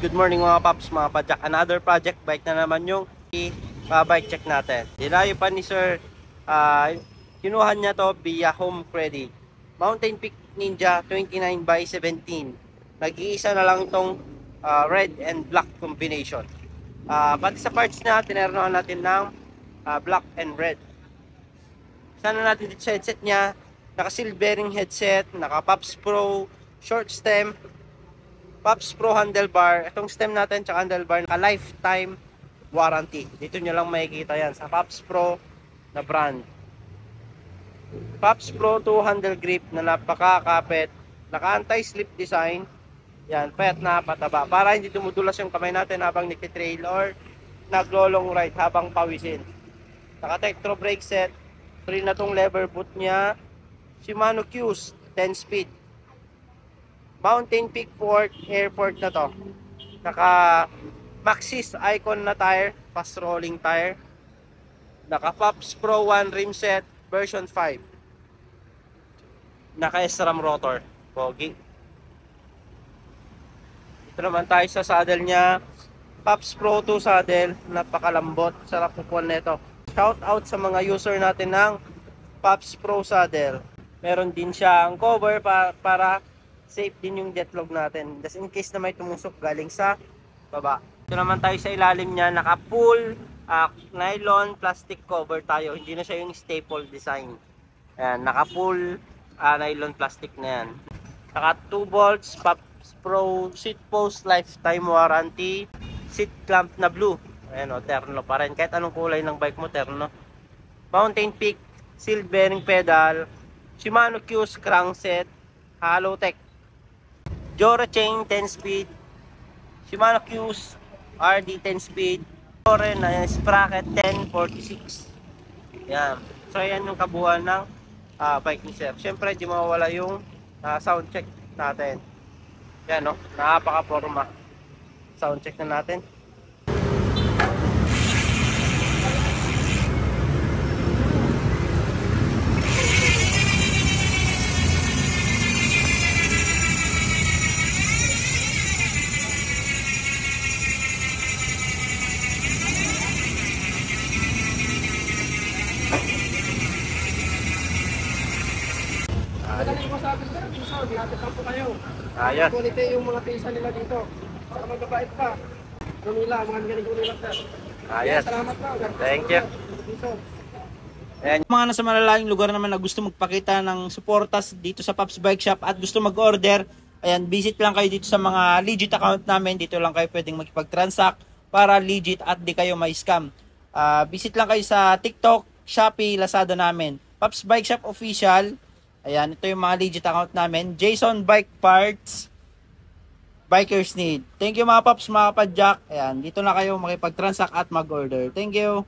Good morning mga paps, mga padyak. Another project bike na naman yung bike check natin. Dinayo pa ni Sir, kinuha niya to via home credit. Mountain Peak Ninja 29x17. Nag-iisa na lang tong red and black combination. Pati sa parts na, tinernohan natin ng black and red. Sana natin dito sa headset niya, naka-silvering headset, naka-Pops Pro, short stem, Pops Pro handlebar. Itong stem natin tsaka handlebar, naka-lifetime warranty. Dito nyo lang makikita yan sa Pops Pro na brand. Pops Pro 2 handle grip na napakakapit, naka-anti-slip design. Yan, payat na pataba para hindi dumudulas yung kamay natin habang nagtitrail or naglo-long ride habang pawisin. Naka-Tektro brake set, free na tong lever boot niya. Shimano Q's 10 speed. Mountain Peak Port, airport na to. Naka Maxxis Icon na tire, fast rolling tire. Naka Pops Pro 1 rim set, version 5. Naka SRAM rotor, pogi. Ito naman tayo sa saddle niya. Pops Pro 2 saddle, napakalambot, sarap upuan nito. Shout out sa mga user natin ng Pops Pro saddle. Meron din siyang cover para safe din yung detlog natin. Just in case na may tumusok galing sa baba. Ito naman tayo sa ilalim niya, naka full nylon plastic cover tayo. Hindi na siya yung staple design. Ayan, naka full nylon plastic na yan. Naka 2 bolts, Pops Pro seat post lifetime warranty, seat clamp na blue. Ayan o, terno pa rin. Kahit anong kulay ng bike mo, terno. Mountain Peak, seal bearing pedal, Shimano Q's crankset, Halotech, Jora chain 10 speed, Shimano Q's RD 10 speed, Toren na sprocket 1046. Yan. So yan yung kabuuan ng bike ni Sir. Siyempre di mawawala yung sound check natin. Yan no, napaka-forma. Sound check na natin. Madali ko sabi sir, piso, ginapit lang po kayo. Ayos. Quality yung mga pisa nila dito. Saka magabait pa. Nunila, mga galing ko nila sir. Ayos. Salamat po. Thank you. Piso. Ayan. Mga nasa malalayong lugar naman na gusto magpakita ng suportas dito sa Pops Bike Shop at gusto mag-order, ayan, visit lang kayo dito sa mga legit account namin. Dito lang kayo pwedeng makipag-transact para legit at di kayo may scam. Visit lang kayo sa TikTok, Shopee, Lazada namin. Pops Bike Shop Official. Ayan, ito yung mga legit account namin. Jason Bike Parts, Bikers Need. Thank you mga Pops, mga Padjak. Ayan, dito na kayo makipag-transact at mag-order. Thank you.